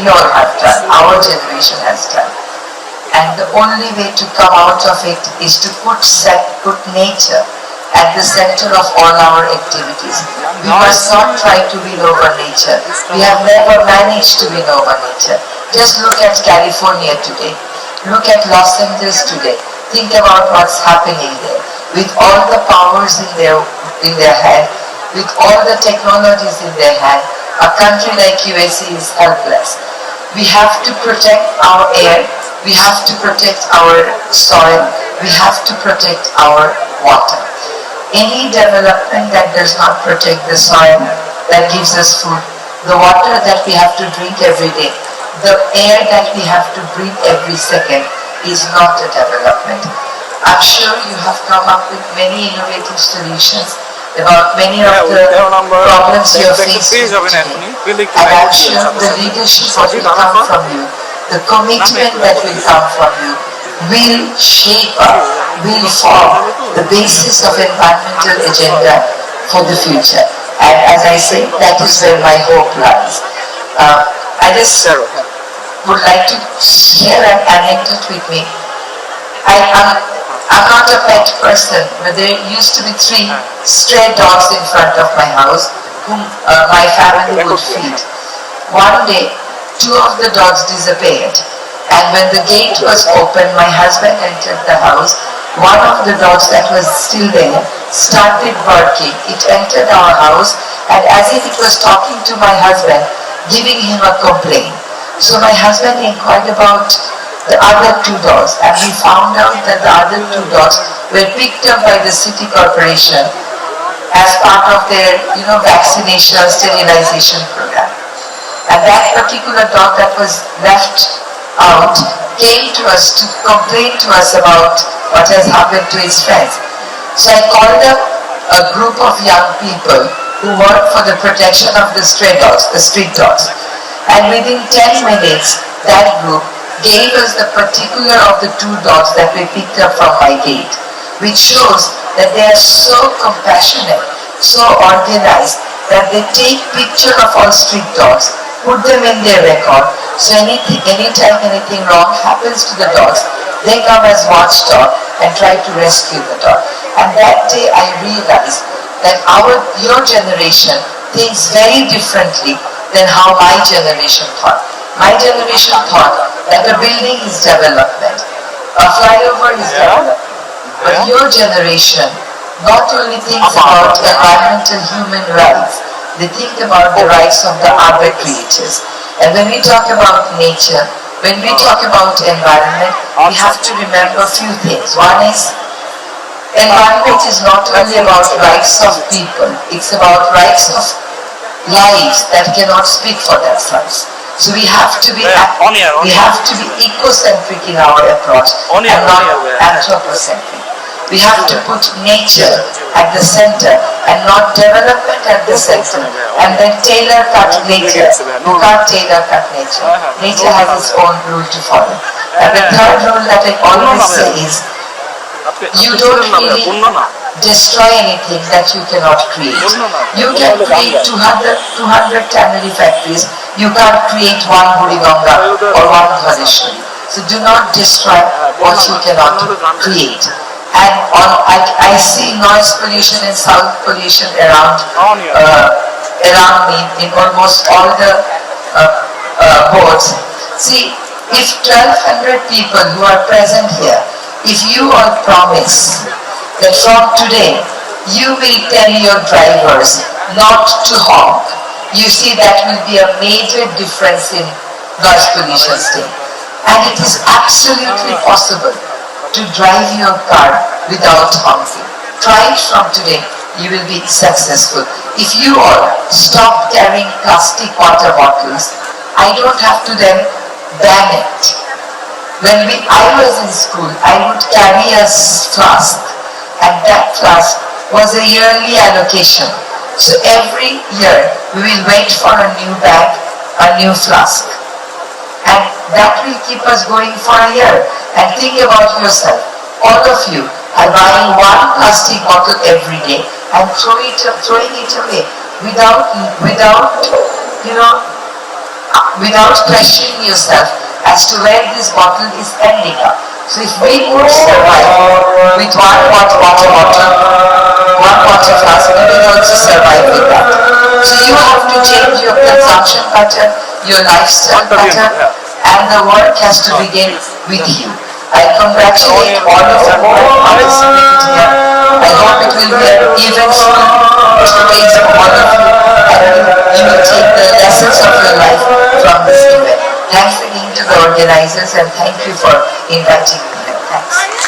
we all have done, our generation has done. And the only way to come out of it is to put nature at the center of all our activities. We must not try to win over nature. We have never managed to win over nature. Just look at California today. Look at Los Angeles today. Think about what's happening there. With all the powers in their hand, with all the technologies in their hand, a country like USA is helpless. We have to protect our air. We have to protect our soil. We have to protect our water. Any development that does not protect the soil that gives us food, the water that we have to drink every day, the air that we have to breathe every second is not a development. I'm sure you have come up with many innovative solutions about many of the problems you're facing today. And I'm sure the leadership that will come from you, the commitment that will come from you, will shape up, will form the basis of environmental agenda for the future. And as I say, that is where my hope lies. I just would like to share an anecdote with me. I'm not a pet person, but there used to be 3 stray dogs in front of my house whom my family would feed. One day, 2 of the dogs disappeared, and when the gate was open, my husband entered the house. One of the dogs that was still there started barking. It entered our house, and as if it was talking to my husband, giving him a complaint. So my husband inquired about the other 2 dogs, and we found out that the other 2 dogs were picked up by the city corporation as part of their, vaccination, sterilization program. And that particular dog that was left out came to us to complain to us about what has happened to his friends. So I called up a group of young people who work for the protection of the stray dogs, the street dogs. And within 10 minutes, that group gave us the particular of the 2 dogs that we picked up from my gate, which shows that they are so compassionate, so organized, that they take picture of all street dogs, put them in their record, so anytime anything wrong happens to the dogs, they come as watchdog and try to rescue the dog. And that day I realized that your generation thinks very differently than how my generation thought. My generation thought that a building is development, a flyover is development. But your generation not only thinks about environmental human rights, they think about the rights of the other creatures. And when we talk about nature, when we talk about environment, we have to remember a few things. One is, environment is not only about rights of people, it's about rights of lives that cannot speak for themselves. So we have to be ecocentric in our approach and not anthropocentric. We have to put nature at the center and not development at the center, and then tailor-cut nature. You can't tailor-cut nature. Nature has its own rule to follow. And the third rule that I always say is, you don't really destroy anything that you cannot create. You can create 200 tannery factories. You can't create one Buriganga or one Dhaneshwari. So do not destroy what you cannot create. And I see noise pollution and sound pollution around me in almost all the boards. See, if 1,200 people who are present here, if you all promise that from today you will tell your drivers not to honk, you see that will be a major difference in noise pollution state. And it is absolutely possible to drive your car without honking. Try it from today, you will be successful. If you all stop carrying plastic water bottles, I don't have to then ban it. When I was in school, I would carry a flask, and that flask was a yearly allocation. So every year we will wait for a new bag, a new flask. And that will keep us going for a year. And think about yourself. All of you are buying one plastic bottle every day and throwing it away without without questioning yourself as to where this bottle is ending up. So if we would survive with one water bottle, one water flask, we will also survive with that. So you have to change your consumption pattern, your lifestyle pattern, and the work has to begin with you. I congratulate all of you who have participated here. I hope it will be an eventful 2 days for all of you, and you will take the lessons of your life from this event. Thanks again to the organizers, and thank you for inviting me here. Thanks.